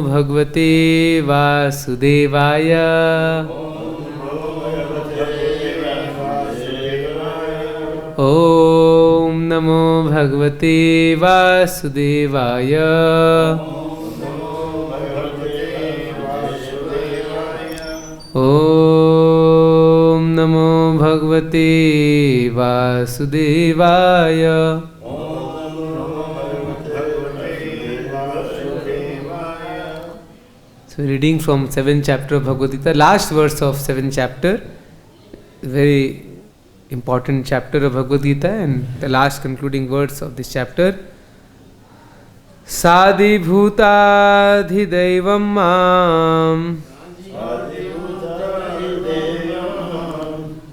भगवते वासुदेवाय। ओम नमो भगवते वासुदेवाय। ओम नमो भगवते वासुदेवाय। So reading from 7th chapter of Bhagavad Gita, last verse of 7th chapter, very important chapter of Bhagavad Gita, and the last concluding words of this chapter. Sadi bhutadhi daivam mam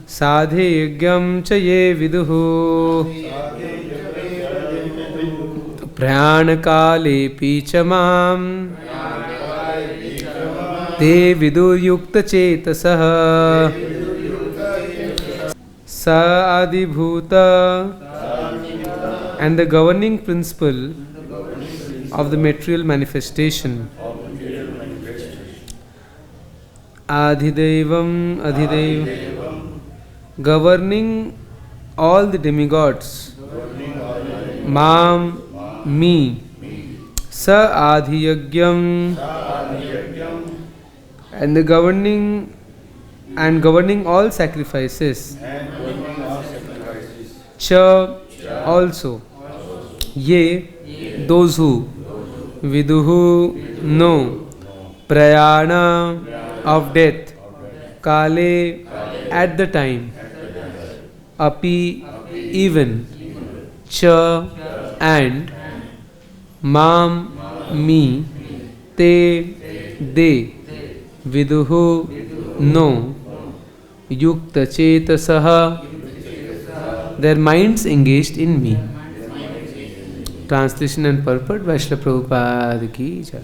sadhi yagyam cha ye viduhu pryanakale picha mam te viduyukta chetasah Sa-adi-bhuta, and the governing principle of the material manifestation. Adhidevam, Adhidev, governing all the demigods. Mam, me. Sa-adhiyagyam, and the governing all sacrifices. Cha, also. Ye, those who. Viduhu, know. Prayana, of death. Kale, at the time. Api, even. Cha, and. Mam, me. Te, they. Viduhu, know. Yukta chetasaha, their minds engaged in me. Translation and purport by Srila Prabhupada ki jai.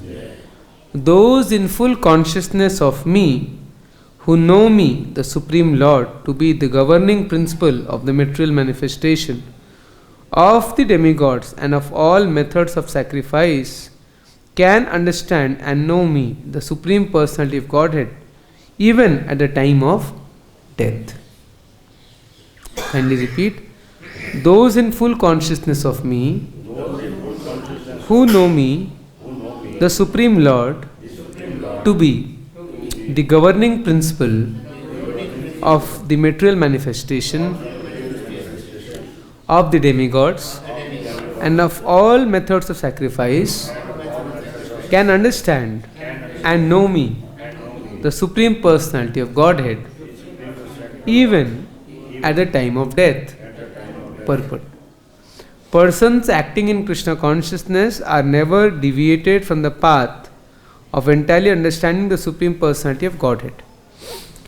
Those in full consciousness of me, who know me, the Supreme Lord, to be the governing principle of the material manifestation, of the demigods and of all methods of sacrifice, can understand and know me, the Supreme Personality of Godhead, even at the time of death. Kindly repeat. Those in full consciousness of me, who know me, the Supreme Lord, to be the governing principle of the material manifestation of the demigods and of all methods of sacrifice, can understand and know me, the Supreme Personality of Godhead, even at the time of death. Purport. Persons acting in Krishna consciousness are never deviated from the path of entirely understanding the Supreme Personality of Godhead.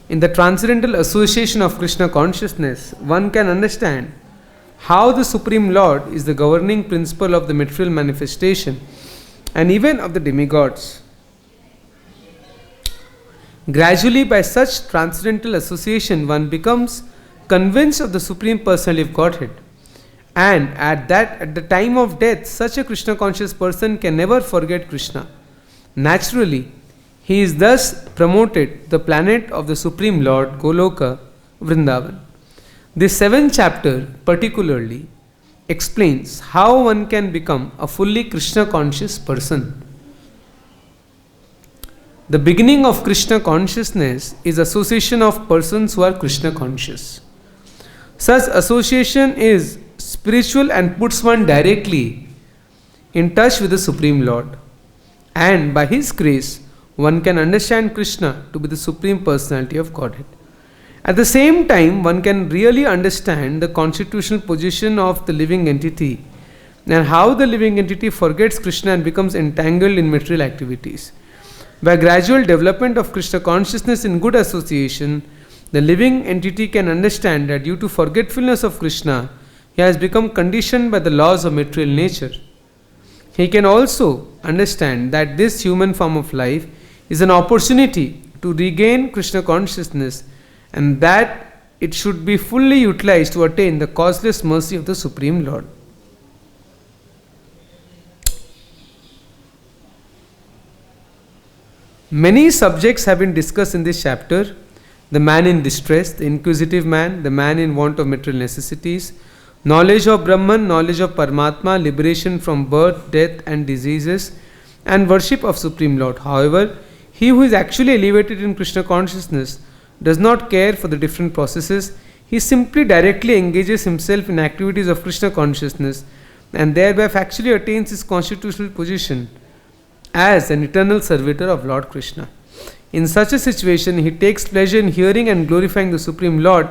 In the transcendental association of Krishna consciousness, one can understand how the Supreme Lord is the governing principle of the material manifestation and even of the demigods. Gradually, by such transcendental association, one becomes convinced of the Supreme Personality of Godhead. And at the time of death, such a Krishna conscious person can never forget Krishna. Naturally, he is thus promoted the planet of the Supreme Lord, Goloka, Vrindavan. This 7th chapter particularly explains how one can become a fully Krishna conscious person. The beginning of Krishna consciousness is association of persons who are Krishna conscious. Such association is spiritual and puts one directly in touch with the Supreme Lord. And by His grace, one can understand Krishna to be the Supreme Personality of Godhead. At the same time, one can really understand the constitutional position of the living entity and how the living entity forgets Krishna and becomes entangled in material activities. By gradual development of Krishna consciousness in good association, the living entity can understand that due to forgetfulness of Krishna, he has become conditioned by the laws of material nature. He can also understand that this human form of life is an opportunity to regain Krishna consciousness and that it should be fully utilized to attain the causeless mercy of the Supreme Lord. Many subjects have been discussed in this chapter: the man in distress, the inquisitive man, the man in want of material necessities, knowledge of Brahman, knowledge of Paramatma, liberation from birth, death, and diseases, and worship of Supreme Lord. However, he who is actually elevated in Krishna consciousness does not care for the different processes. He simply directly engages himself in activities of Krishna consciousness and thereby actually attains his constitutional position as an eternal servitor of Lord Krishna. In such a situation, he takes pleasure in hearing and glorifying the Supreme Lord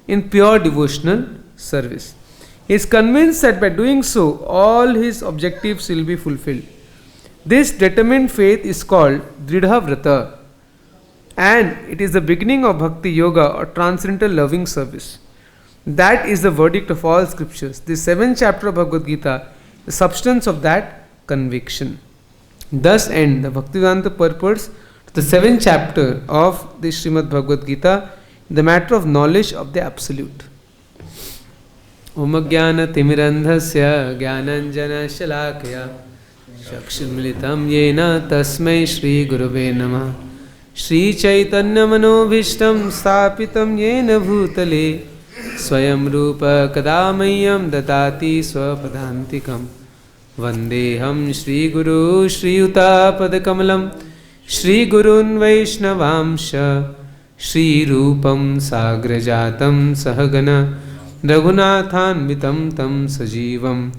in pure devotional service. He is convinced that by doing so, all his objectives will be fulfilled. This determined faith is called Dridha Vrata, and it is the beginning of Bhakti Yoga or transcendental loving service. That is the verdict of all scriptures. The 7th chapter of Bhagavad Gita, the substance of that conviction. Thus end the Bhaktivedanta purports to the 7th chapter of the Srimad Bhagavad Gita, the matter of knowledge of the Absolute. Om Jnana Timirandhasya Jnananjana Shalakaya Chakshurmilitam Yena Tasmai Shri Gurave Namah Shri Chaitanya Manobhishtam Sthapitam Yena Bhutale Swayam Rupa Kadamayam Datati Swapadantikam Vandeham Shri Guru Shri Yuta Padakamalam Shri Gurun Vaishnavamsha Shri Rupam Sagrajatam Sahagana Raghunathanvitam Tam Sajivam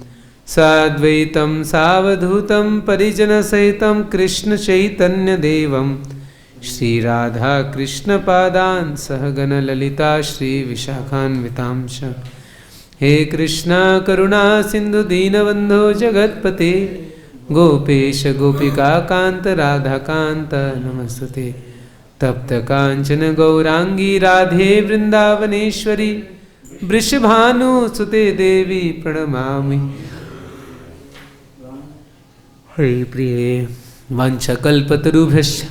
Sadvaitam Savadhutam Parijana Sahitam Krishna Chaitanya Devam Shri Radha Krishna Padan Sahagana Lalita Shri Vishakhanvitamsha He Krishna Karuna Sindhu Dinabandho Jagatpate Gopesha Gopika Kanta Radha Kanta Namastate Tapta Kanchana Gaurangi Radhe Vrindavaneshwari Vrishabhanu Sute Devi Pranamami Hari Priye Vanchakalpatarubhyasya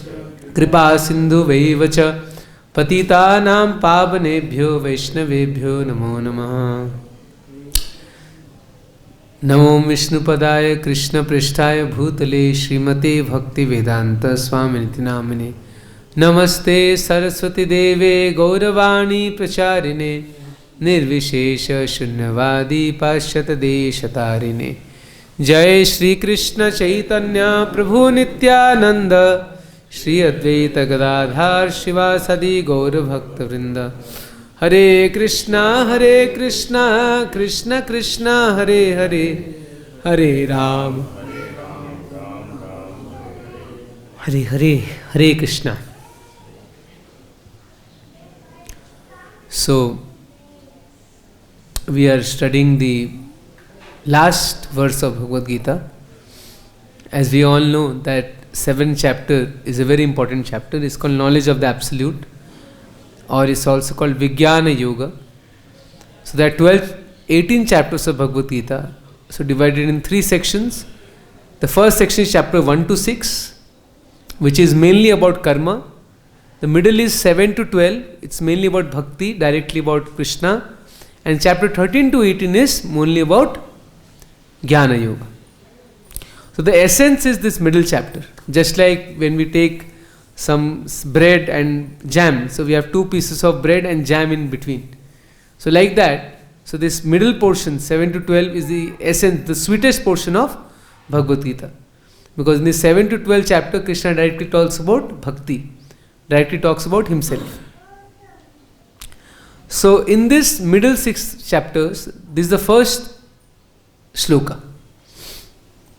Kripa Sindhu Vaivacha Patita Nam Pavanebhyo Vaishnavebhyo Namo Namaha Namo Vishnupadaya Krishna Prishtaya Bhutale Srimate Bhakti Vedanta Swaminiti Namine Namaste Saraswati Deve Gauravani Pracharine Nirvishesha Shunyavadi Pashyata Deshatarine Jai Shri Krishna Chaitanya Prabhu Nityananda Shri Advaita Gadadhar Shivasadi Gaura Bhakta Vrinda Hare Krishna Krishna Krishna Hare Hare Hare Ram Hare Hare Hare Krishna. So we are studying the last verse of Bhagavad Gita. As we all know that 7th chapter is a very important chapter. It's called Knowledge of the Absolute, or it's also called Vijnana Yoga. So there are 18 chapters of Bhagavad Gita, so divided in 3 sections. The first section is chapter 1 to 6, which is mainly about karma. The middle is 7 to 12, it's mainly about bhakti, directly about Krishna. And chapter 13 to 18 is mainly about Jnana Yoga. So the essence is this middle chapter. Just like when we take some bread and jam, so we have 2 pieces of bread and jam in between. So like that, so this middle portion, 7 to 12, is the essence, the sweetest portion of Bhagavad Gita. Because in the 7 to 12 chapter, Krishna directly talks about bhakti, directly talks about himself. So in this middle 6 chapters, this is the first shloka.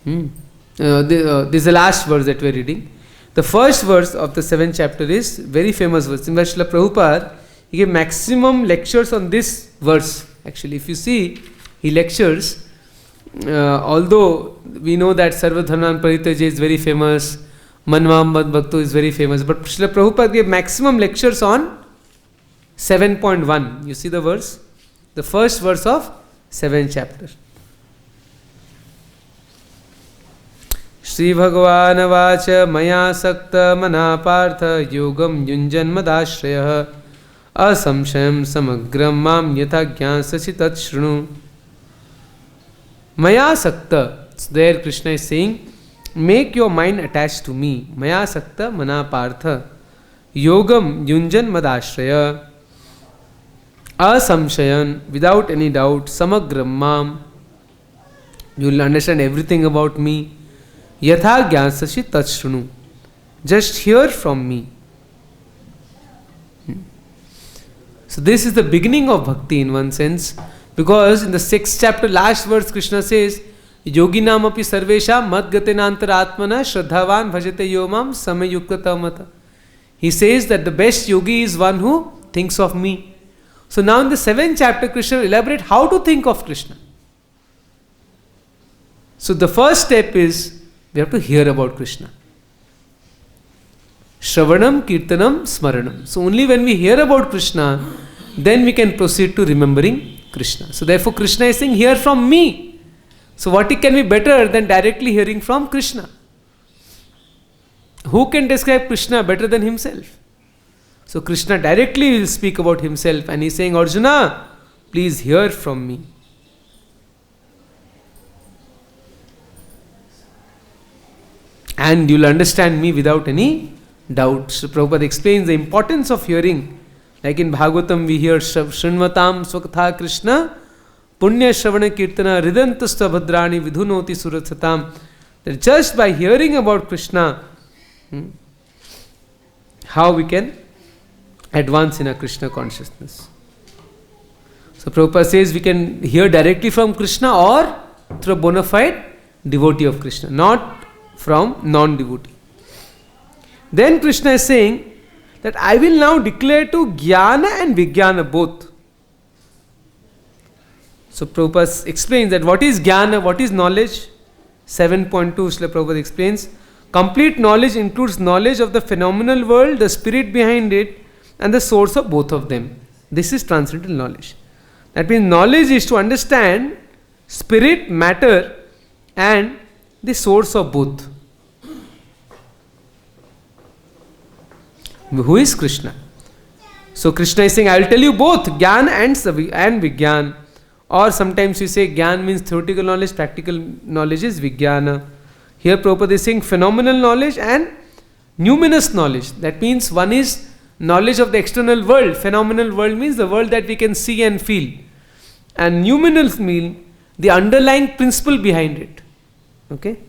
This is the last verse that we are reading. The first verse of the 7th chapter is very famous verse. In fact, Srila Prabhupada, he gave maximum lectures on this verse. Actually, if you see, he lectures, although we know that Sarvadharman Paritaja is very famous, Manvam Bhakto is very famous, but Srila Prabhupada gave maximum lectures on 7.1. You see the verse? The first verse of 7th chapter. Shri Bhagavan Vacha Maya Sakta Manapartha Yogam Yunjan Madashraya Asamshayam Samagram Mam Yatha Gyansachi Tat Shrunu. Maya Sakta. So there Krishna is saying, Make your mind attached to me. Maya sakta mana partha. Yogam yunjan madashraya. Asamshayan, without any doubt. Samagram mam. You will understand everything about me. Yatha gyansashi tachrunu. Just hear from me. So this is the beginning of bhakti in one sense, because in the 6th chapter, last verse, Krishna says, Yoginam api sarvesha mad gatenantara atmana shraddhavan bhajate yomam samayuktata mata. He says that the best yogi is one who thinks of me. So now in the 7th chapter, Krishna will elaborate how to think of Krishna. So the first step is, we have to hear about Krishna. Shravanam, Kirtanam, Smaranam. So only when we hear about Krishna, then we can proceed to remembering Krishna. So therefore Krishna is saying, hear from me. So what can be better than directly hearing from Krishna? Who can describe Krishna better than himself? So Krishna directly will speak about himself, and he is saying, Arjuna, please hear from me. And you will understand me without any doubt. So Prabhupada explains the importance of hearing. Like in Bhagavatam we hear Shrinvatam Swakatha Krishna Punya Shravana Kirtana Ridantasta Bhadrani Vidhunoti Suratsatam. That just by hearing about Krishna, how we can advance in our Krishna consciousness. So Prabhupada says we can hear directly from Krishna or through a bona fide devotee of Krishna, not from non-devotee. Then Krishna is saying that I will now declare to Jnana and Vijnana both. So Prabhupada explains that what is Jnana, what is knowledge? 7.2 Srila Prabhupada explains, complete knowledge includes knowledge of the phenomenal world, the spirit behind it, and the source of both of them. This is transcendental knowledge. That means knowledge is to understand spirit, matter, and the source of both. Who is Krishna? So Krishna is saying, I will tell you both, Jnana and Vijnana. Or sometimes you say Jnana means theoretical knowledge, practical knowledge is Vijnana. Here Prabhupada is saying phenomenal knowledge and numinous knowledge. That means one is knowledge of the external world. Phenomenal world means the world that we can see and feel. And numinous means the underlying principle behind it. Okay?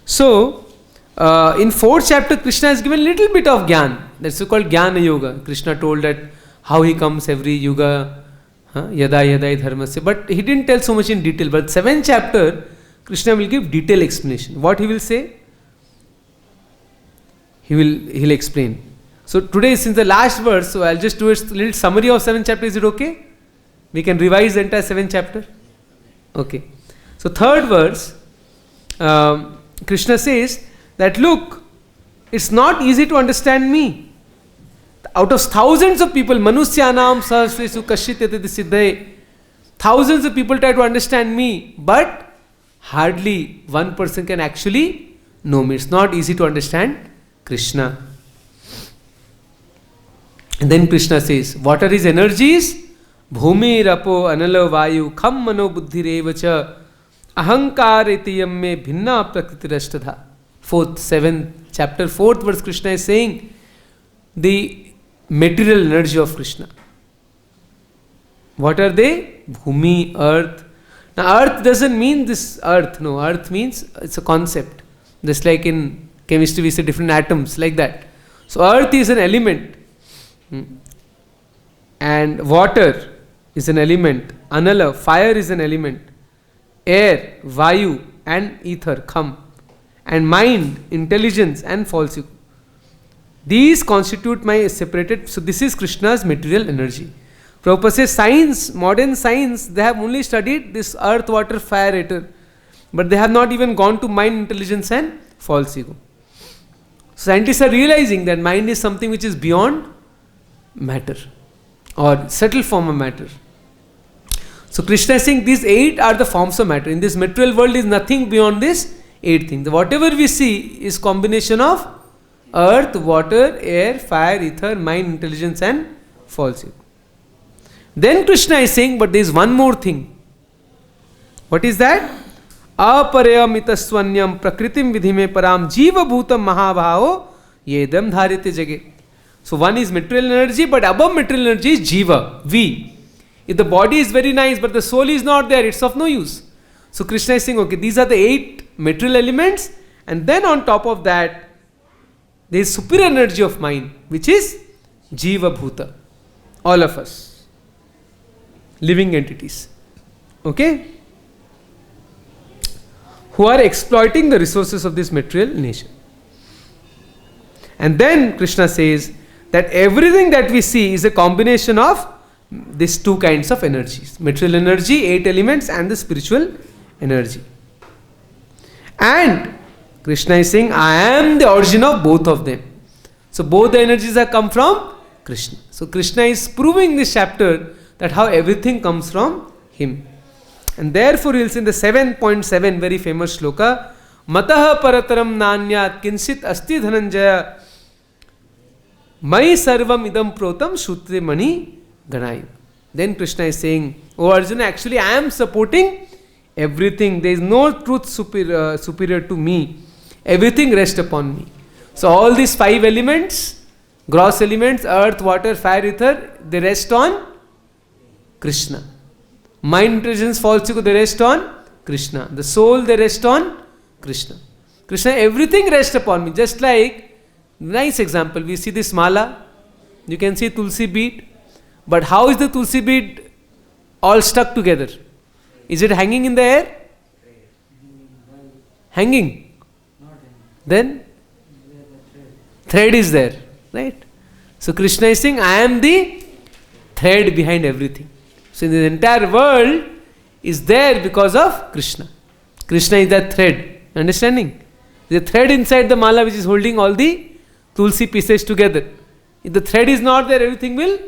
So, in 4th chapter, Krishna has given a little bit of Gyan. That's so called Jnana Yoga. Krishna told that how he comes every yuga, yada yada dharmasya. But he didn't tell so much in detail. But 7th chapter, Krishna will give detailed explanation. What he will say? He'll explain. So today, since the last verse, so I'll just do a little summary of 7th chapter. Is it okay? We can revise the entire 7th chapter. Okay. So 3rd verse, Krishna says that look, it's not easy to understand me. Out of thousands of people, Manusyanam Sahasresu Kashyatete Siddhaye, thousands of people try to understand me, but hardly one person can actually know me. It's not easy to understand Krishna. And then Krishna says, what are his energies? Bhumi Rapo Anala Vayu Kham Mano Buddhi Revacha Ahankar Etiyam Me Bhinna Prakriti Rashtadha. 7th chapter, 4th verse, Krishna is saying the material energy of Krishna. What are they? Bhumi, earth. Now earth doesn't mean this earth. No, earth means it's a concept. Just like in chemistry we say different atoms, like that. So earth is an element. And water is an element. Anala, fire is an element. Air, Vayu and ether, Kham. And mind, intelligence and false ego. These constitute my separated. So this is Krishna's material energy. Prabhupada says science, modern science, they have only studied this earth, water, fire, ether. But they have not even gone to mind, intelligence and false ego. Scientists are realizing that mind is something which is beyond matter or subtle form of matter. So Krishna is saying these 8 are the forms of matter. In this material world is nothing beyond this 8 things. Whatever we see is combination of earth, water, air, fire, ether, mind, intelligence and false ego. Then Krishna is saying, but there is one more thing. What is that? Aparayamitaswanyam prakritim vidhime param jiva bhutam mahabhavo yedam dharite jage. So one is material energy, but above material energy is jiva, we. If the body is very nice, but the soul is not there, it's of no use. So Krishna is saying, okay, these are the 8 material elements, and then on top of that, there is superior energy of mind, which is jiva bhuta. All of us. Living entities. Okay? Who are exploiting the resources of this material nature. And then Krishna says that everything that we see is a combination of these 2 kinds of energies. Material energy, 8 elements, and the spiritual energy. And Krishna is saying, I am the origin of both of them. So both the energies have come from Krishna. So Krishna is proving this chapter that how everything comes from him. And therefore he will say in the 7.7 very famous shloka, Mataha parataram nanyat kinsit asti dhananjaya mai sarvam idam protam shutre mani ganai. Then Krishna is saying, oh Arjuna, actually I am supporting everything. There is no truth superior to me. Everything rests upon me. So all these 5 elements, gross elements, earth, water, fire, ether, they rest on Krishna. Mind, intelligence, false ego, they rest on Krishna. The soul, they rest on Krishna. Krishna, everything rests upon me. Just like, nice example, we see this mala. You can see tulsi bead. But how is the tulsi bead all stuck together? Is it hanging in the air? Hanging. Then thread is there, right? So Krishna is saying, I am the thread behind everything. So the entire world is there because of Krishna. Krishna is that thread. Understanding? The thread inside the mala which is holding all the tulsi pieces together. If the thread is not there, everything will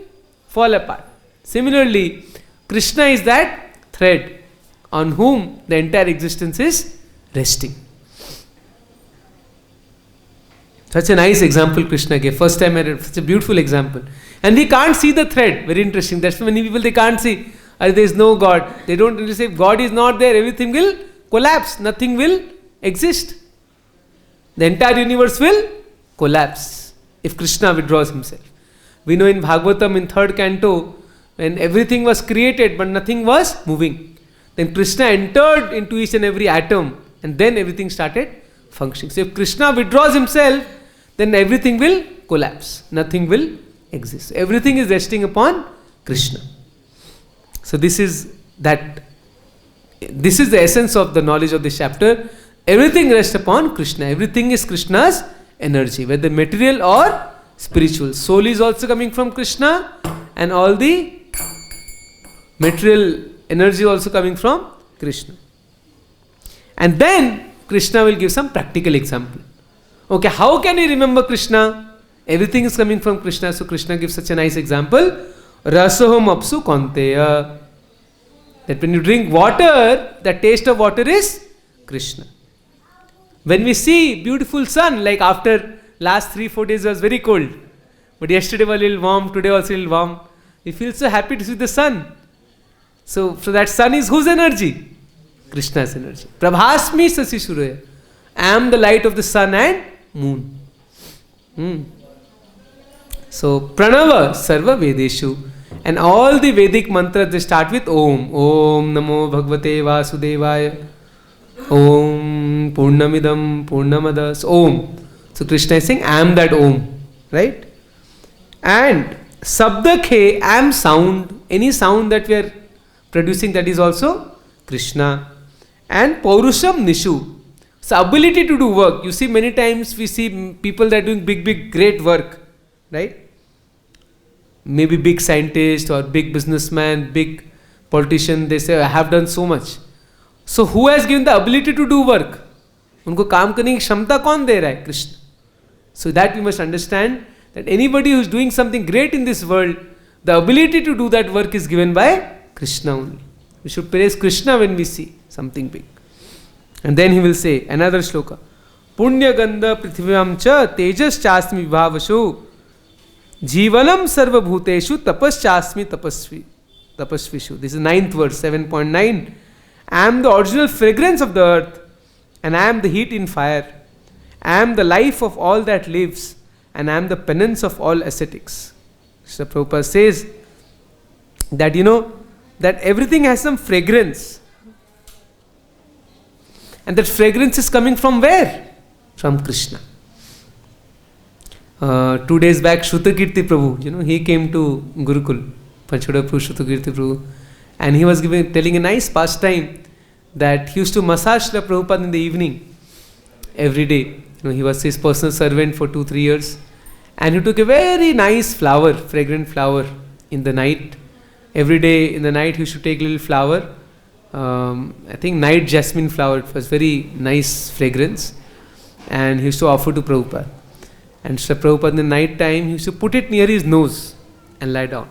fall apart. Similarly, Krishna is that thread on whom the entire existence is resting. Such a nice example Krishna gave. First time I read, such a beautiful example. And we can't see the thread. Very interesting. That's why many people, they can't see. There is no God. They don't really say, if God is not there, everything will collapse. Nothing will exist. The entire universe will collapse if Krishna withdraws himself. We know in Bhagavatam in 3rd canto, when everything was created but nothing was moving, then Krishna entered into each and every atom, and then everything started functioning. So if Krishna withdraws himself, then everything will collapse. Nothing will exist. So everything is resting upon Krishna. So this is the essence of the knowledge of this chapter. Everything rests upon Krishna. Everything is Krishna's energy, whether material or spiritual. Soul is also coming from Krishna, and all the material energy also coming from Krishna. And then Krishna will give some practical example. Okay, how can you remember Krishna? Everything is coming from Krishna. So Krishna gives such a nice example. Rasoham apsu konteya. That when you drink water, the taste of water is Krishna. When we see beautiful sun, like after last 3-4 days it was very cold, but yesterday was a little warm, today was a little warm, we feel so happy to see the sun. So that sun is whose energy? Krishna's energy. Prabhasmi sasi surya. I am the light of the sun and moon. So Pranava Sarva Vedeshu. And all the Vedic mantras, they start with Om. Om Namo Bhagavate Vasudevaya. Om Purnamidam Purnamada. So Om. So Krishna is saying, I am that Om. Right? And Sabdakhe, I am sound. Any sound that we are producing, that is also Krishna. And Paurusham Nishu. So ability to do work. You see, many times we see people that are doing big, great work. Right? Maybe big scientist or big businessman, big politician, they say, I have done so much. So who has given the ability to do work? उनको काम करने की क्षमता कौन दे रहा है? Krishna. So that we must understand that anybody who is doing something great in this world, the ability to do that work is given by Krishna only. We should praise Krishna when we see something big. And then he will say another shloka. पुण्यगंध पृथ्व्याम च तेजश्चास्मि विभावसु जीवनम सर्वभूतेषु तपश्चास्मि तपस्विषु. This is 9th verse, 7.9. I am the original fragrance of the earth, and I am the heat in fire. I am the life of all that lives, and I am the penance of all ascetics. So Prabhupada says that that everything has some fragrance. And that fragrance is coming from where? From Krishna. 2 days back, Shrutakirti Prabhu, he came to Gurukul, Panchoda Prabhu, Shrutakirti Prabhu, and he was telling a nice pastime that he used to massage Srila Prabhupada in the evening every day. He was his personal servant for 2-3 years, and he took a very nice flower, fragrant flower, in the night. Every day in the night he should take a little flower. I think night jasmine flower. It was very nice fragrance, and he used to offer to Prabhupada. And Srila Prabhupada in the night time, he used to put it near his nose and lie down.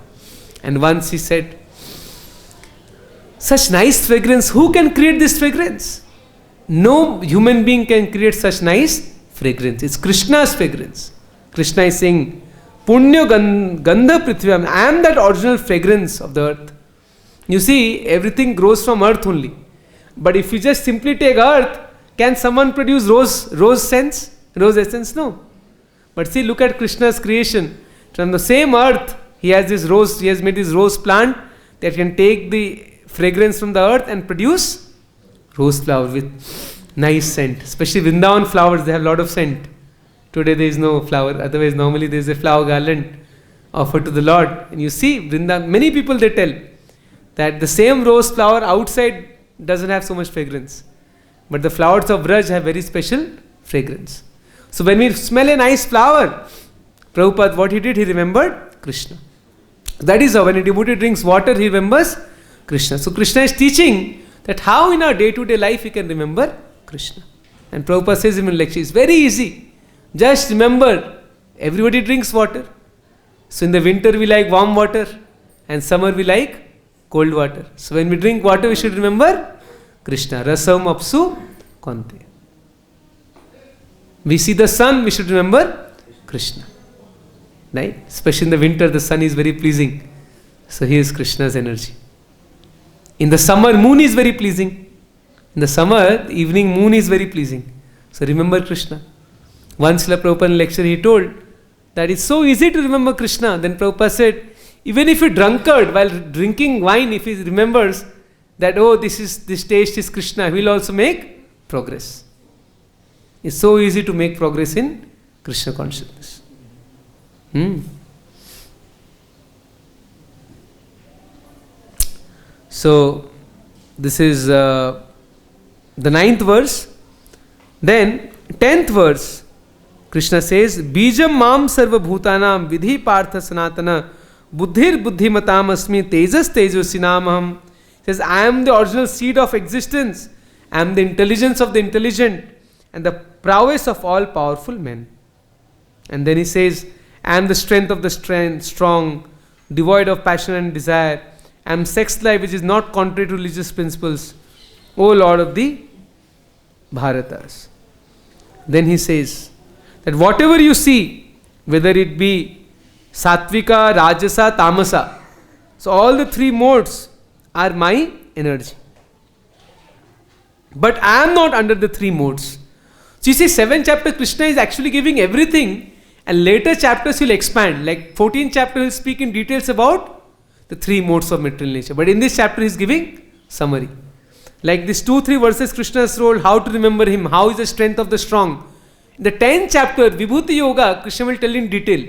And once he said, such nice fragrance, who can create this fragrance? No human being can create such nice fragrance. It's Krishna's fragrance. Krishna is saying, Punya Gandha Prithvyam, I am that original fragrance of the earth. You see, everything grows from earth only. But if you just simply take earth, can someone produce rose scents? Rose essence? No. But see, look at Krishna's creation. From the same earth, he has made this rose plant that can take the fragrance from the earth and produce rose flower with nice scent. Especially Vrindavan flowers, they have a lot of scent. Today there is no flower, otherwise normally there is a flower garland offered to the Lord. And you see, Vrindavan, many people they tell that the same rose flower outside doesn't have so much fragrance. But the flowers of Braj have very special fragrance. So when we smell a nice flower, Prabhupada, what he did, he remembered Krishna. That is how when a devotee drinks water, he remembers Krishna. So Krishna is teaching that how in our day-to-day life we can remember Krishna. And Prabhupada says in lecture, it's very easy. Just remember, everybody drinks water. So in the winter we like warm water, and summer we like cold water. So when we drink water, we should remember Krishna. Rasam apsu kante. We see the sun, we should remember Krishna. Right? Especially in the winter, the sun is very pleasing. So here is Krishna's energy. In the summer, moon is very pleasing. In the summer, the evening moon is very pleasing. So remember Krishna. Once Srila Prabhupada in lecture, he told that it's so easy to remember Krishna. Then Prabhupada said, even if a drunkard, while drinking wine, if he remembers that, oh, this taste is Krishna, he will also make progress. It's so easy to make progress in Krishna consciousness. So, this is the 9th verse. Then, 10th verse, Krishna says, Bijam mam sarva bhutanam vidhi partha sanatana buddhir buddhimatam asmi tejas tejosinamaham. He says, I am the original seed of existence. I am the intelligence of the intelligent and the prowess of all powerful men. And then he says, I am the strength of the strong, devoid of passion and desire. I am sex life which is not contrary to religious principles. O Lord of the Bharatas. Then he says that whatever you see, whether it be Sattvika, Rajasa, Tamasa, so all the 3 modes are my energy. But I am not under the 3 modes. So you see, 7th chapter Krishna is actually giving everything, and later chapters will expand. Like 14th chapter will speak in details about the 3 modes of material nature. But in this chapter he is giving summary. Like these 2-3 verses Krishna has told how to remember him, how is the strength of the strong. In the 10th chapter, Vibhuti Yoga, Krishna will tell in detail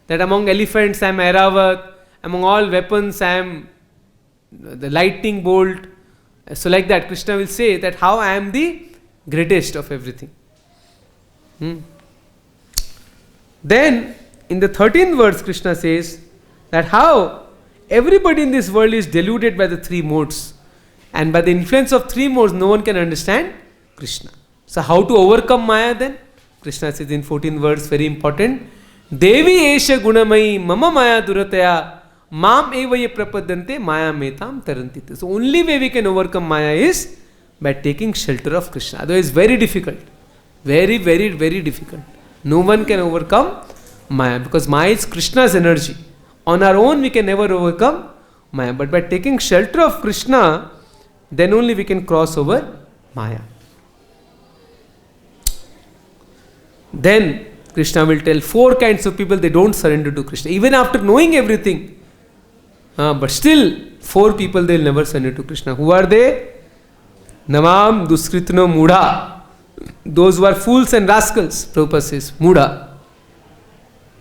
that among elephants I am Airavat, among all weapons I am the lightning bolt. So like that, Krishna will say that how I am the greatest of everything. Then, in the 13th verse, Krishna says that how everybody in this world is deluded by the 3 modes. And by the influence of 3 modes, no one can understand Krishna. So how to overcome Maya then? Krishna says in 14th verse, very important. Devi esha gunamai mama maya durataya mam eva ye prapadante maya metam tarantite. So only way we can overcome Maya is by taking shelter of Krishna. Otherwise very difficult. Very, very, very difficult. No one can overcome Maya because Maya is Krishna's energy. On our own, we can never overcome Maya. But by taking shelter of Krishna, then only we can cross over Maya. Then Krishna will tell 4 kinds of people they don't surrender to Krishna. Even after knowing everything. But still, 4 people they will never surrender to Krishna. Who are they? Namam Duskritno Mudha. Those who are fools and rascals. Prabhupada says, Mudha.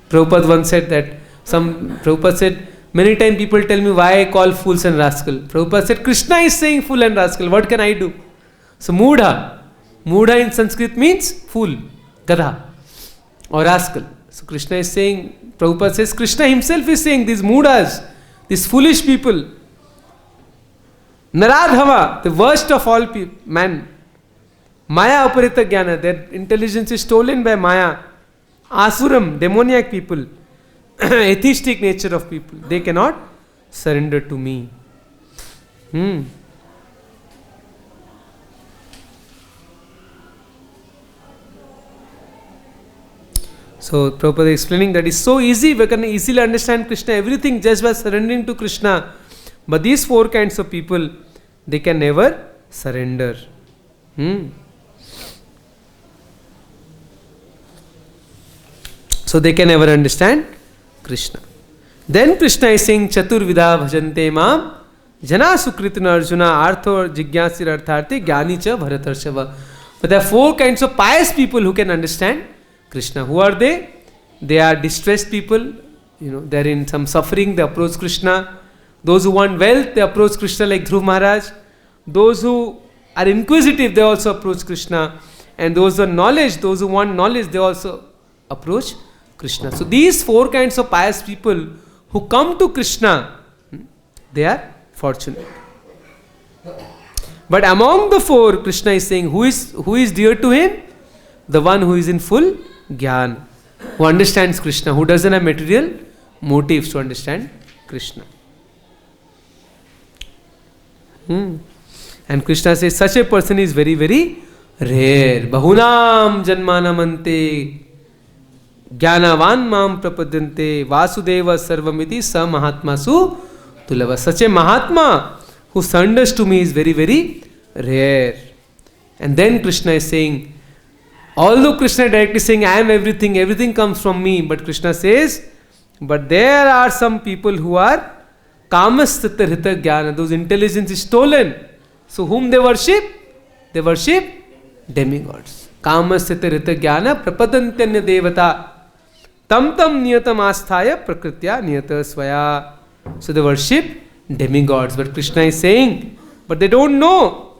Prabhupada once said that, Prabhupada said, many times people tell me why I call fools and rascal. Prabhupada said, Krishna is saying fool and rascal. What can I do? So Mudha. Mudha in Sanskrit means fool. Gadha. Or rascal. So Krishna is saying, Prabhupada says, Krishna himself is saying, these Mudhas, these foolish people, Naradhava, the worst of all man, Maya Aparita Jnana, their intelligence is stolen by Maya. Asuram, demoniac people, atheistic nature of people, they cannot surrender to me. So Prabhupada is explaining that it's so easy, we can easily understand Krishna, everything just by surrendering to Krishna. But these 4 kinds of people, they can never surrender. So they can never understand Krishna. Then Krishna is saying, Chaturvidha bhajante mam, jana sukritna arjuna, artho jigyasir artharthi, jnani cha bharatarshava. But there are 4 kinds of pious people who can understand Krishna. Who are they? They are distressed people, they are in some suffering, they approach Krishna. Those who want wealth, they approach Krishna like Dhruv Maharaj. Those who are inquisitive, they also approach Krishna. And those who want knowledge, they also approach Krishna. So these 4 kinds of pious people who come to Krishna, they are fortunate. But among the 4, Krishna is saying, who is dear to him? The one who is in full Jnana, who understands Krishna, who doesn't have material motives to understand Krishna. And Krishna says, such a person is very, very rare. Bahunam janmanamante jnanavan mam prapadyante vasudeva sarvamiti sa mahatmasu tulava. Such a Mahatma who surrenders to me is very, very rare. And then Krishna is saying, although Krishna is directly saying, I am everything, everything comes from me, but Krishna says, but there are some people who are Kamasthita Hrita Jnana, those intelligence is stolen. So whom they worship? They worship demigods. Kamasthita Hrita Jnana prapadantanya devata tam niyatam asthaya prakritya niyata svaya. So they worship demigods. But Krishna is saying, but they don't know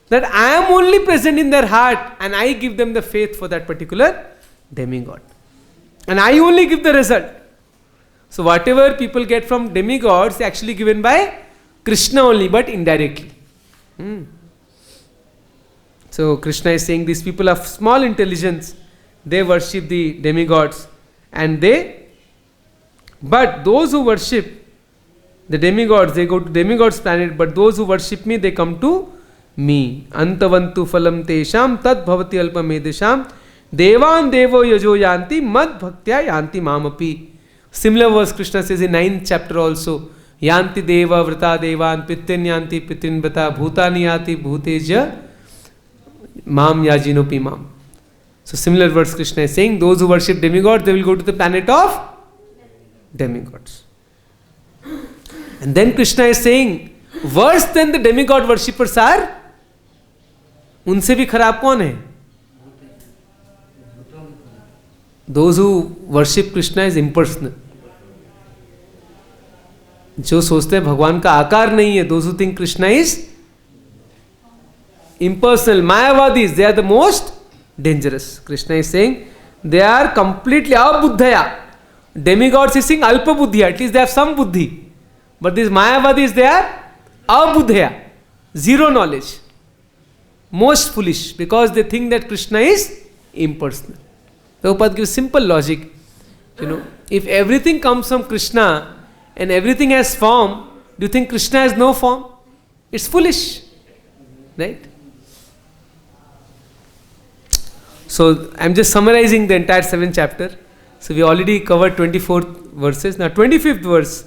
that I am only present in their heart and I give them the faith for that particular demigod. And I only give the result. So whatever people get from demigods is actually given by Krishna only, but indirectly. So Krishna is saying these people of small intelligence, they worship the demigods, but those who worship the demigods, they go to demigods planet, but those who worship me, they come to me. Antavantu phalam tesham tad bhavati alpamedesham devan devo yajo yanti mad bhaktya yanti mamapi. Similar verse Krishna says in 9th chapter also. Yanti deva vrata devan pitin yanti pitin vrata bhutani yati bhuteja mam yajinopi mam. So similar verse Krishna is saying, those who worship demigods, they will go to the planet of demigods. And then Krishna is saying, worse than the demigod worshippers are, उनसे भी खराब कौन है? Those who worship Krishna is impersonal. जो सोचते हैं भगवान का आकार नहीं है, those who think Krishna is impersonal, Mayavadis, they are the most dangerous. Krishna is saying they are completely abuddhaya. Demigods is saying alpa buddhiya, at least they have some buddhi. But these Mayavadis, they are abuddhaya, zero knowledge. Most foolish, because they think that Krishna is impersonal. Prabhupada gives simple logic. If everything comes from Krishna and everything has form, do you think Krishna has no form? It's foolish. Right? So I'm just summarizing the entire 7th chapter. So we already covered 24 verses. Now 25th verse.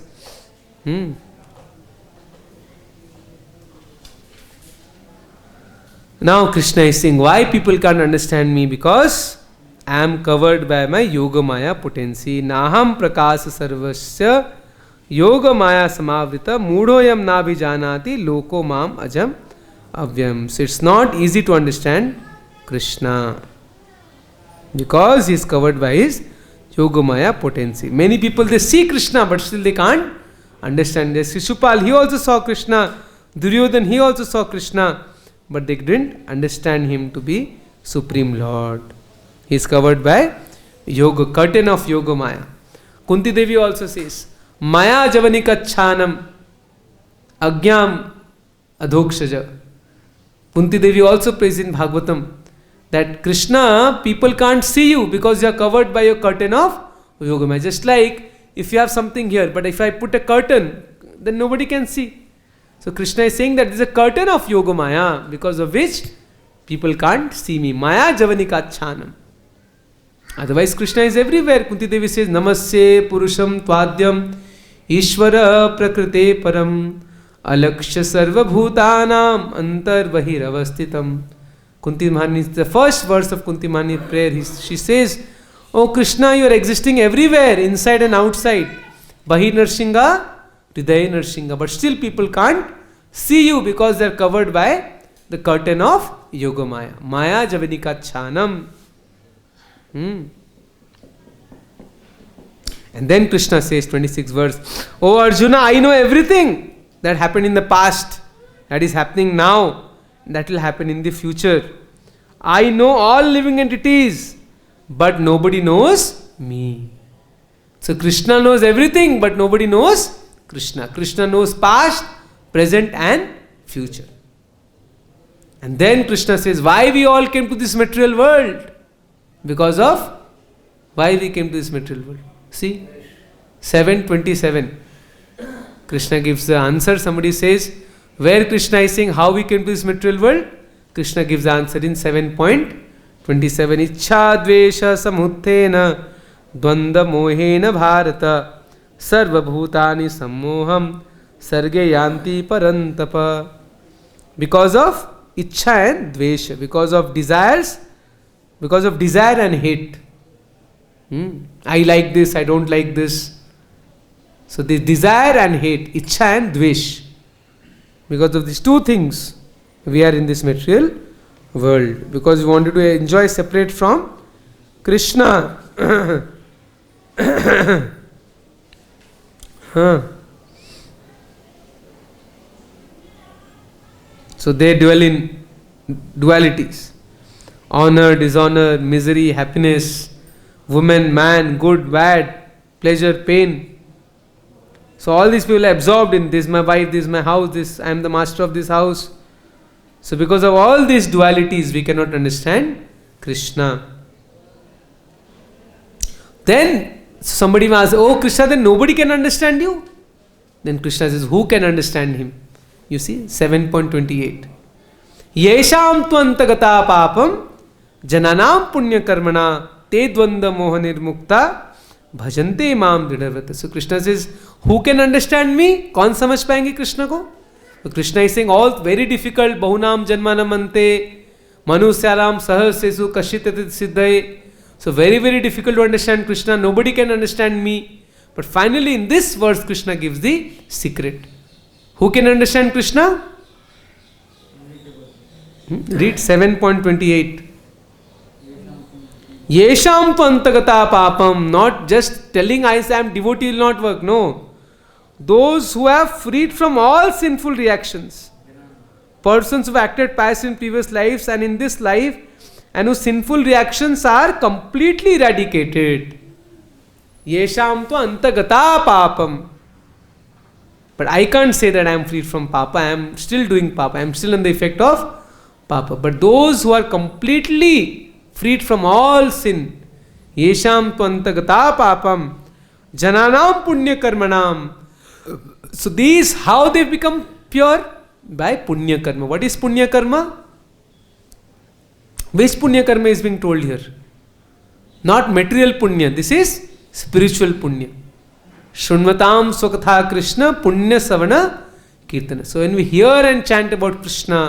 Now Krishna is saying, why people can't understand me? Because I am covered by my Yoga Maya potency. Naham prakasa sarvasya Yoga Maya samavrita mudhoyam nabhijanati loko mam ajam avyam. So it's not easy to understand Krishna because he is covered by his Yoga Maya potency. Many people, they see Krishna but still they can't understand. There's Shishupal, he also saw Krishna. Duryodhan, he also saw Krishna, but they didn't understand him to be Supreme Lord. He is covered by Yoga, curtain of Yoga Maya. Kunti Devi also says, Maya javanika chhanam agyam adhokshaja. Kunti Devi also prays in Bhagavatam that Krishna, people can't see you because you are covered by your curtain of Yoga Maya. Just like if you have something here, but if I put a curtain, then nobody can see. So Krishna is saying that there is a curtain of Yoga Maya because of which people can't see me. Maya javanika chhanam. Otherwise Krishna is everywhere. Kunti Devi says, Namasye Purusham Tvadyam Ishvara Prakrite Param Alaksha Sarva Bhutanam Antar Bahiravastitam. Kunti Mahani, the first verse of Kunti Mahani prayer, she says, Oh Krishna, you are existing everywhere, inside and outside. Bahir Narshinga, Hriday Narshinga. But still people can't see you because they are covered by the curtain of Yoga Maya. Maya Javanika Chhanam. And then Krishna says, 26th verse, Oh Arjuna, I know everything that happened in the past, that is happening now, that will happen in the future. I know all living entities, but nobody knows me. So Krishna knows everything, but nobody knows Krishna. Krishna knows past, present and future. And then Krishna says, why we all came to this material world? Because of why we came to this material world. See, 7:27. Krishna gives the answer. Somebody says, where Krishna is saying how we came to this material world? Krishna gives the answer in 7:27. Ichha dvesha samuttena dvanda mohena bharata sarva bhutani sammoham sarge yanti parantapa. Because of ichha and dvesha, because of desires, because of desire and hate. I like this, I don't like this. So this desire and hate, ichha and dvesh. Because of these two things, we are in this material world. Because we wanted to enjoy separate from Krishna. So they dwell in dualities. Honor, dishonor, misery, happiness, woman, man, good, bad, pleasure, pain. So all these people are absorbed in this, my wife, this, my house, this, I am the master of this house. So because of all these dualities, we cannot understand Krishna. Then somebody will ask, oh Krishna, then nobody can understand you? Then Krishna says, who can understand him? You see, 7.28. Yesham tvantagata papam jananam punya karmana te dvanda moha nirmukta bhajante maam dridharvrata. So Krishna says, who can understand me? कौन समझ पाएंगे कृष्ण को? So Krishna is saying all very difficult. Bahunam janmanamante manusyalam sahasresu kashitatit siddhaye. So very very difficult to understand Krishna. Nobody can understand me. But finally in this verse Krishna gives the secret. Who can understand Krishna? Read 7.28. Yesham tvantagata papam. Not just telling I am devotee will not work. No. Those who have freed from all sinful reactions. Persons who have acted past in previous lives and in this life, and whose sinful reactions are completely eradicated. Yesham tvantagata papam. But I can't say that I am freed from papa. I am still doing papa. I am still in the effect of papa. But those who are completely freed from all sin, Yesham tvantagata papam jananam punya karmanam. So these, how they become pure? By punya karma. What is punya karma? Which punya karma is being told here? Not material punya, this is spiritual punya. Shrunvatam Swakatha Krishna Punya Savana Kirtana. So when we hear and chant about Krishna,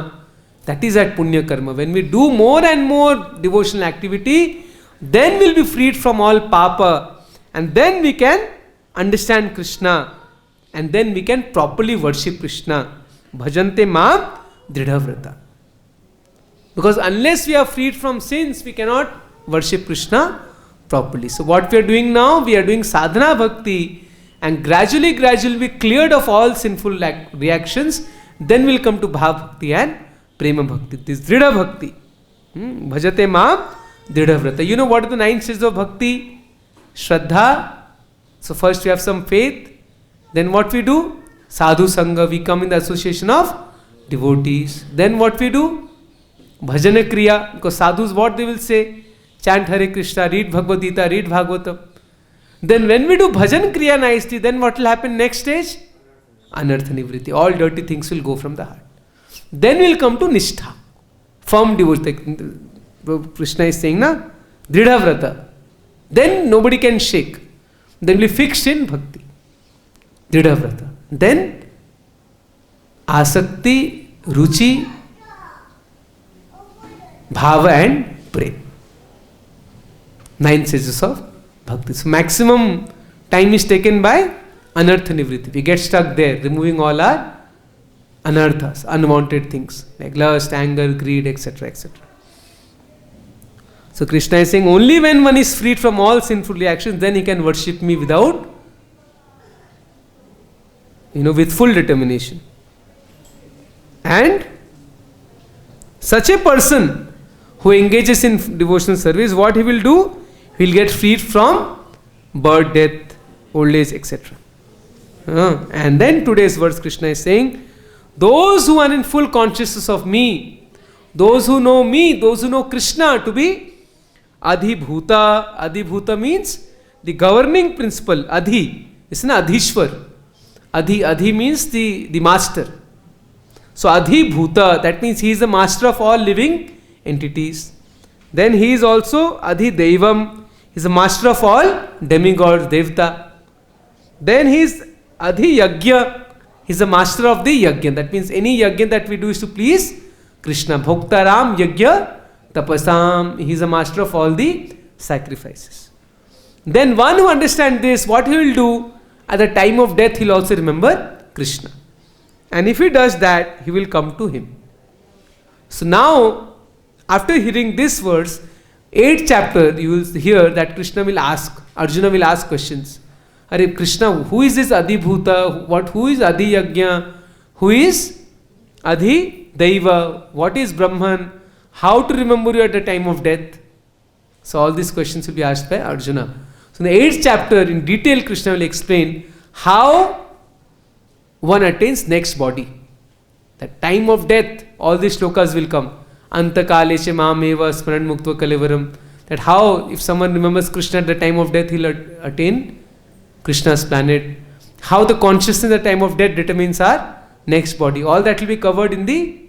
that is that punya karma. When we do more and more devotional activity, then we'll be freed from all papa, and then we can understand Krishna, and then we can properly worship Krishna. Bhajante mam dridhavrata. Because unless we are freed from sins, we cannot worship Krishna properly. So what we are doing now, we are doing sadhana bhakti, and gradually we cleared of all sinful reactions. Then we'll come to bhav bhakti and prema bhakti. This dridha bhakti. Bhajate mam dridha vrata. You know what are the 9 stages of bhakti? Shraddha. So first we have some faith. Then what we do? Sadhu sangha. We come in the association of devotees. Then what we do? Bhajana kriya. Because sadhus, what they will say? Chant Hare Krishna, read Bhagavad Gita, read Bhagavatam. Then when we do bhajan kriya nicely, then what will happen next stage? Anartha nivritti. All dirty things will go from the heart. Then we'll come to nishtha. Firm devotion. Krishna is saying, na? Dridha vrata. Then nobody can shake. Then we'll be fixed in bhakti. Dridha vrata. Then asakti, ruchi, bhava and prem. 9 stages of bhakti. So maximum time is taken by anartha nivritti. We get stuck there, removing all our anarthas, unwanted things like lust, anger, greed, etc. etc. So Krishna is saying only when one is freed from all sinful reactions, then he can worship me without, with full determination. And such a person who engages in devotional service, what he will do? He will get freed from birth, death, old age, etc. And then today's verse, Krishna is saying, those who are in full consciousness of me, those who know me, those who know Krishna to be Adhibhuta. Adhibhuta means the governing principle. Adhi, it's an Adhishwar. Adhi means the master. So Adhibhuta, that means he is the master of all living entities. Then he is also Adhidevam, he is the master of all demigods, Devta. Then he is Adhiyagya, he is the master of the yagya. That means any yagya that we do is to please Krishna. Bhoktaram yagya tapasam, he is the master of all the sacrifices. Then one who understands this, what he will do? At the time of death, he will also remember Krishna. And if he does that, he will come to him. So now, after hearing this verse, 8th chapter, you will hear that Krishna will ask, Arjuna will ask questions. Are Krishna, who is this Adhibhuta? Who is Adi Yagya? Who is Adi Daiva? What is Brahman? How to remember you at the time of death? So all these questions will be asked by Arjuna. So in the 8th chapter, in detail, Krishna will explain how one attains next body. That time of death, all these shlokas will come. Antakaleche mameva smaran muktva kalevaram. That how, if someone remembers Krishna at the time of death, he will attain Krishna's planet. How the consciousness at the time of death determines our next body. All that will be covered in the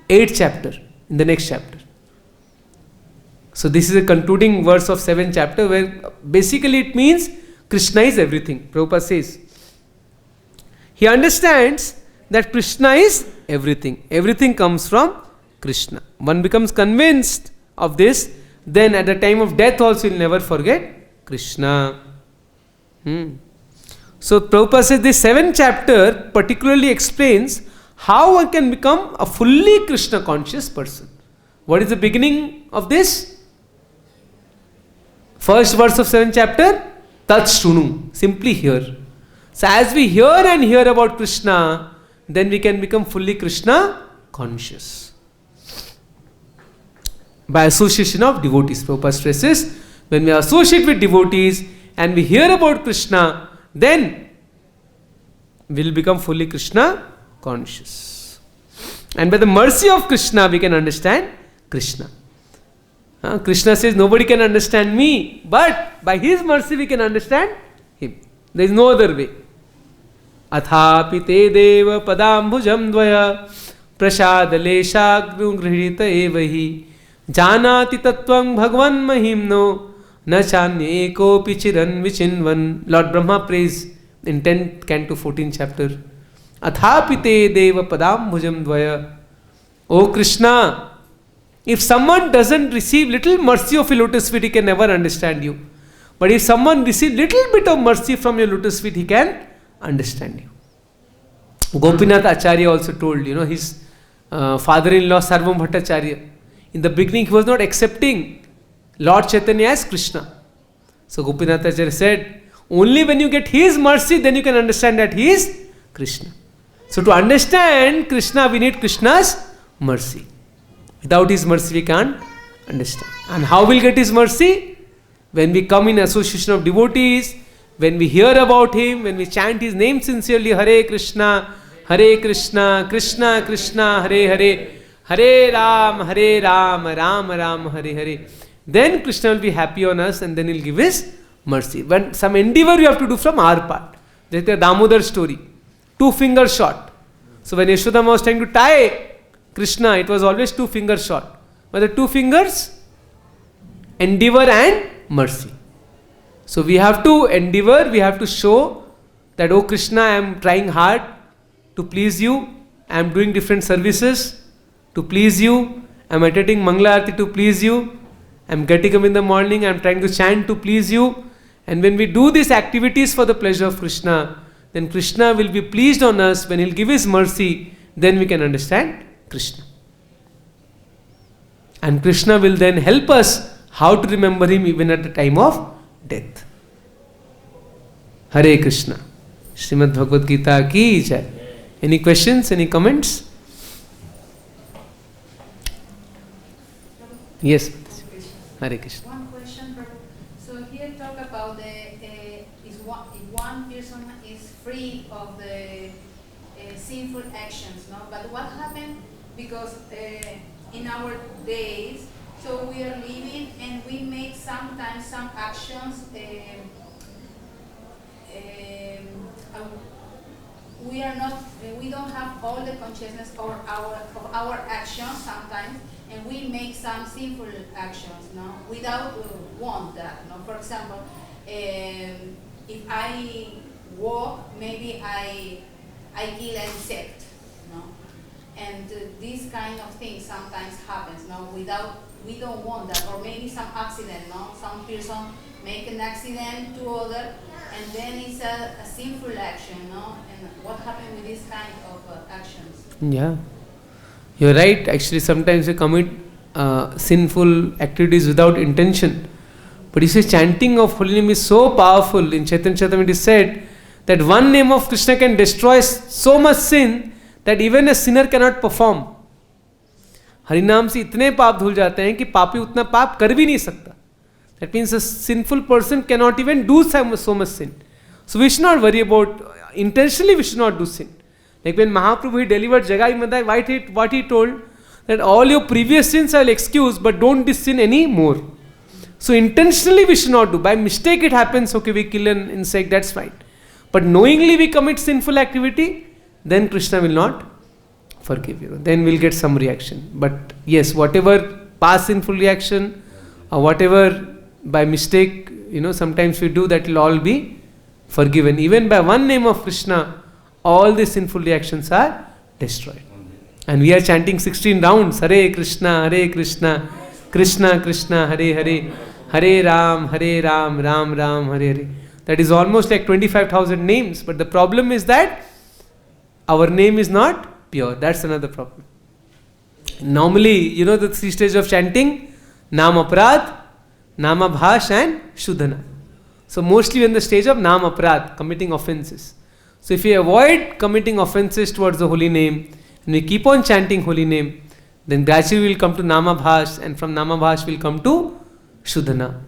8th chapter, in the next chapter. So this is a concluding verse of 7th chapter, where basically it means Krishna is everything. Prabhupada says, he understands that Krishna is everything. Everything comes from Krishna. One becomes convinced of this, then at the time of death also he will never forget Krishna. So Prabhupada says this 7th chapter particularly explains how one can become a fully Krishna conscious person. What is the beginning of this? First verse of 7th chapter, Tat Shrunu, simply hear. So as we hear and hear about Krishna, then we can become fully Krishna conscious. By association of devotees, Prabhupada stresses, when we associate with devotees and we hear about Krishna, then we will become fully Krishna conscious. And by the mercy of Krishna, we can understand Krishna. Krishna says, nobody can understand me, but by his mercy we can understand him. There is no other way. Athapi te deva padambhujam dvaya प्रसाद लेशागृहृत एवहि जानाति तत्वं भगवन् महिम्नो न चान्ये कोऽपि चिरन् विचिन्वन्. Lord Brahma prays in 10th canto 14th chapter. Athapi te deva padam bhujam dvaya. O Krishna, if someone doesn't receive little mercy of your lotus feet, he can never understand you. But if someone receives little bit of mercy from your lotus feet, he can understand you. Gopinath Acharya also told, his father-in-law Sarvam Bhattacharya, in the beginning he was not accepting Lord Chaitanya as Krishna. So Gopinath Acharya said, only when you get his mercy, then you can understand that he is Krishna. So to understand Krishna, we need Krishna's mercy. Without his mercy, we can't understand. And how we'll get his mercy? When we come in association of devotees, when we hear about him, when we chant his name sincerely, Hare Krishna, Krishna Krishna, Hare Hare, Hare Ram, Ram Ram, Hare Hare. Then Krishna will be happy on us and then he'll give his mercy. When some endeavor we have to do from our part. Like the Damodar story. 2 finger shot. So when Yashodama was trying to tie Krishna, it was always 2 finger shot. But the 2 fingers, endeavor and mercy. So we have to endeavor, we have to show that, oh Krishna, I am trying hard to please you. I am doing different services to please you. I am attending Mangala Arati to please you. I am getting up in the morning, I am trying to chant to please you. And when we do these activities for the pleasure of Krishna, then Krishna will be pleased on us. When he will give his mercy, then we can understand Krishna. And Krishna will then help us how to remember him even at the time of death. Hare Krishna. Srimad Bhagavad Gita ki jai. Any questions, any comments? Yes. Hare Krishna. One question, Prabhu. So here talk about if one person is free of the sinful actions, no? But what happened because in our days, so we are living and we make sometimes some actions. We are not. We don't have all the consciousness of our actions sometimes. And we make some sinful actions, no, without want that. No, for example, if I walk, maybe I kill an insect, no, and this kind of thing sometimes happens, no, without we don't want that, or maybe some accident, no, some person make an accident to other, and then it's a sinful action, no, and what happened with this kind of actions? Yeah. You're right, actually sometimes we commit sinful activities without intention. But you see, chanting of holy name is so powerful. In Chaitanya Charitamrita it is said that one name of Krishna can destroy so much sin that even a sinner cannot perform. हरिनाम से इतने पाप धुल जाते हैं कि पापी उतना पाप कर भी नहीं सकता. That means a sinful person cannot even do so much sin. So we should not worry about, intentionally we should not do sin. Like when Mahaprabhu he delivered Jagai Madai, what he told, that all your previous sins I will excuse, but don't do sin any more. So intentionally we should not do. By mistake it happens, okay, we kill an insect, that's fine. But knowingly we commit sinful activity, then Krishna will not forgive you. Then we'll get some reaction. But yes, whatever past sinful reaction or whatever by mistake, sometimes we do, that will all be forgiven. Even by one name of Krishna, all the sinful reactions are destroyed. And we are chanting 16 rounds, Hare Krishna, Krishna Krishna, Hare Hare, Hare Ram, Ram Ram, Hare Hare. That is almost like 25,000 names. But the problem is that our name is not pure. That's another problem. Normally, the 3 stages of chanting, Nam Aparad, Nama Bhash and Shuddhana. So mostly in the stage of Nam Aparad, committing offenses. So if we avoid committing offenses towards the holy name, and we keep on chanting holy name, then gradually we will come to Nama Bhash, and from Nama Bhash we will come to Shuddhana.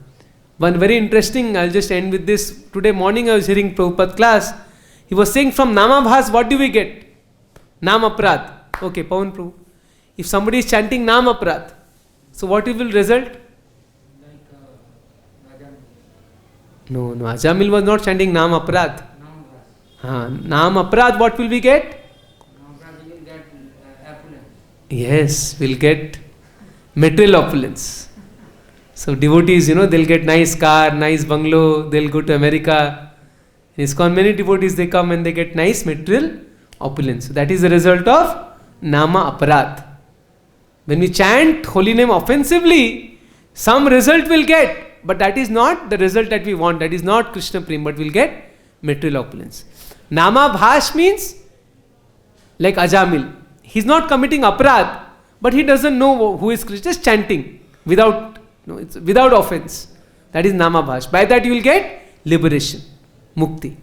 One very interesting, I'll just end with this. Today morning I was hearing Prabhupada class. He was saying from Nama Bhash, what do we get? Nam Aparad. Okay, Pawan Prabhu. If somebody is chanting Nam Aparad, so what will result? No, Ajamil was not chanting Nam Aparad. Nam Aparad, what will we get? Yes, we'll get material opulence. So devotees, they'll get nice car, nice bungalow, they'll go to America. In ISKCON, many devotees, they come and they get nice material opulence. So that is the result of Nama Aparat. When we chant holy name offensively, some result will get, but that is not the result that we want. That is not Krishna Prem, but we'll get material opulence. Nama Bhash means like Ajamil. He's not committing aparad, but he doesn't know who is Krishna, just chanting without offense. That is Nama Bhash. By that you will get liberation, mukti.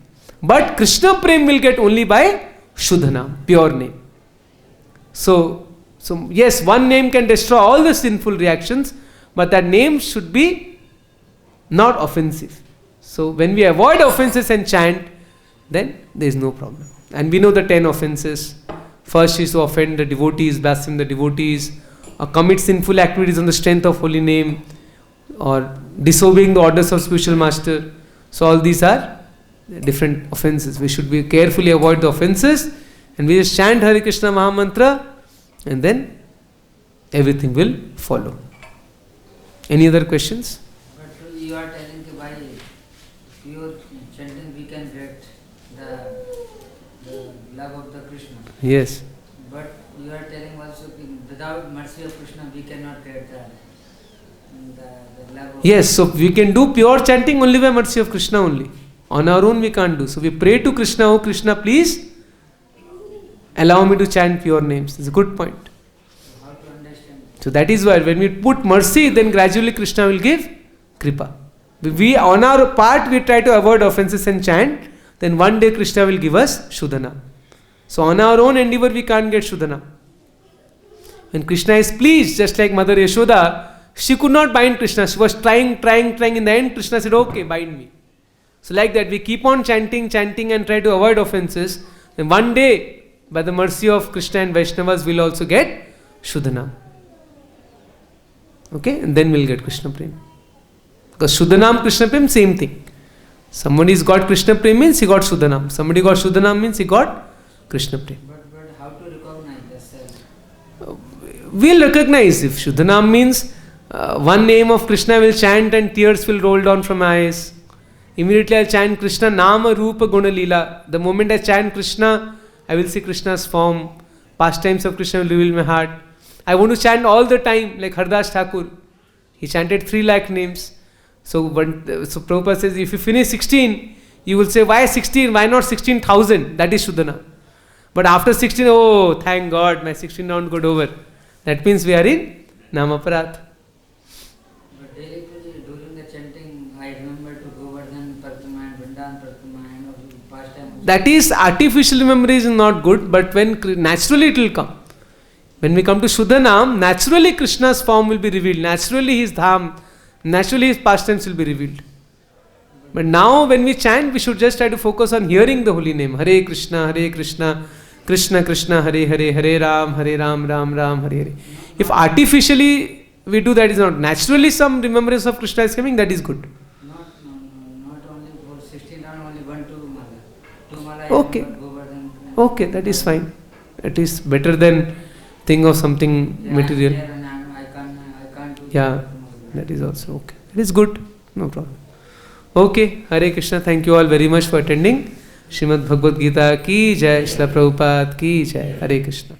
But Krishna Prem will get only by Shuddhanam, pure name. So yes, one name can destroy all the sinful reactions, but that name should be not offensive. So when we avoid offenses and chant, then there is no problem. And we know the 10 offenses. First is to offend the devotees, blaspheme the devotees, or commit sinful activities on the strength of holy name, or disobeying the orders of spiritual master. So all these are different offenses. We should be carefully avoid the offenses, and we just chant Hare Krishna Mahamantra, and then everything will follow. Any other questions? But you are telling that by pure chanting we can get the love of the Krishna. Yes. But you are telling also without mercy of Krishna we cannot get the love of Yes, so we can do pure chanting only by mercy of Krishna only. On our own we can't do. So we pray to Krishna, oh Krishna, please allow me to chant pure names. It's a good point. how to understand. So that is why when we put mercy, then gradually Krishna will give kripa. We on our part we try to avoid offenses and chant, then one day Krishna will give us Shuddhanam. So on our own endeavor we can't get Shuddhanam. When Krishna is pleased, just like Mother Yashoda, she could not bind Krishna. She was trying. In the end, Krishna said, okay, bind me. So like that, we keep on chanting and try to avoid offenses. Then one day, by the mercy of Krishna and Vaishnavas, we'll also get Shuddhanam. Okay, and then we'll get Krishna Prem. Because Shuddhanam, Krishna Prem, same thing. Somebody's got Krishna Prem means he got Shuddhanam. Somebody got Shuddhanam means he got Krishna Prem. But how to recognize the self? We'll recognize if Shuddhanam means one name of Krishna will chant and tears will roll down from my eyes. Immediately I'll chant Krishna Nama Rupa Guna Leela. The moment I chant Krishna, I will see Krishna's form. Pastimes of Krishna will reveal my heart. I want to chant all the time like Hardas Thakur. He chanted 3 lakh names. So Prabhupada says, if you finish 16, you will say, why 16? Why not 16,000? That is Shuddhanam. But after 16, oh, thank God, my 16 round got over. That means we are in Namaparat. But daily during the chanting, I remember to Govardhan Pratama and Vrindavan Pratama and pastime. That is artificial memory is not good, but when naturally it will come. When we come to Shuddhanam, naturally Krishna's form will be revealed. Naturally his dham, naturally his pastimes will be revealed. But now when we chant, we should just try to focus on hearing the holy name. Hare Krishna, Krishna Krishna, Hare Hare, Hare Ram, Ram Ram, Hare Hare. If artificially we do that, is not naturally some remembrance of Krishna is coming, that is good. Not only for 16 round, only 1 2 mala. 2 mala. Okay. Govardhan. Okay, that is fine. That is better than think of something material. There and I can't do Yeah, that is also okay. It is good, no problem. Okay, Hare Krishna, thank you all very much for attending. Srimad Bhagavad Gita ki jai, Srila Prabhupada ki jai, Hare Krishna.